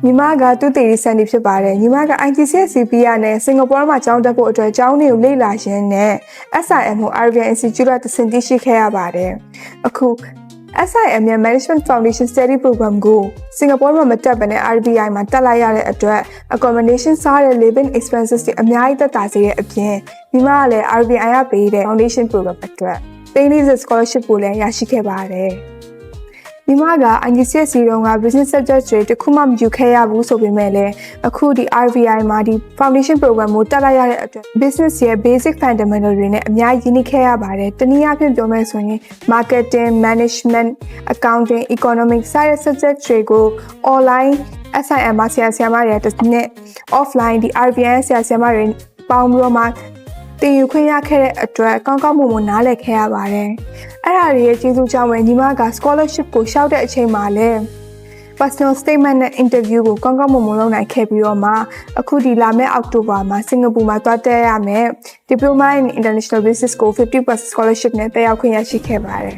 ညီမကသူတည်ရစံနေဖြစ်ပါတယ်ညီမက IGCSE ပြရနဲ့စင်ကာပူမှာကျောင်းတက်ဖို့အတွက်ကျောင်းတွေကိုလေ့လာရင်းနဲ့ SIM ကို Arabian Institute ကတဆင့်သိရှိခဲ့ရပါတယ်အခု SIM ရဲ့ Management Foundation Study Program ကိုစင်ကာပူမှာမတက်ဘဲနဲ့ RBI မှာတက်လိုက်ရတဲ့အတွက် accommodation စားတဲ့ living expenses တွေအများကြီးသက်သာစေတဲ့အပြင်ညီမကလည်း RBI ကပေးတဲ့ Foundation Program အတွက်30 scholarship ကိုလည်းရရှိခဲ့ပါတယ်ညီမက IGCSE တုန်းက business subject တွေတခုမှမယူခဲ့ရဘူးဆိုပေမဲ့လည်းအခုဒီ RBI မှာဒီ foundation program ကိုတက်လိုက်ရတဲ့အတွက် business ရဲ့ basic fundamental တွေနဲ့အများကြီးရင်းနှီးခဲ့ရပါတယ်။တနည်းအားဖြင့်ပြောမယ်ဆိုရင် marketing, management, accounting, economics စတဲ့ subject တွေကို online SIM မှာဆရာမတွေတစ်နှစ် offline ဒီ RBI ဆရာမတွေပေါင်းပြီးတော့မှတင်ယူခွင့်ရခဲ့တဲ့အတွက်ကောင်းကောင်းမွန်မွန်နားလည်ခဲ့ရပါတယ်။အဲ့ဒါတွေရဲ့ကျေးဇူးကြောင့်ပဲညီမက scholarship ကိုရှောက်တဲ့အချိန်မှာလည်း personal statement နဲ့ interview ကိုကောင်းကောင်းမွန်မွန်လုပ်နိုင်ခဲ့ပြီးတော့မှအခုဒီလာမယ့်အောက်တိုဘာမှာစင်ကာပူမှာသွားတက်ရမယ် Diploma in International Business ကို 50% scholarship နဲ့တက်ရောက်ခွင့်ရရှိခဲ့ပါတယ်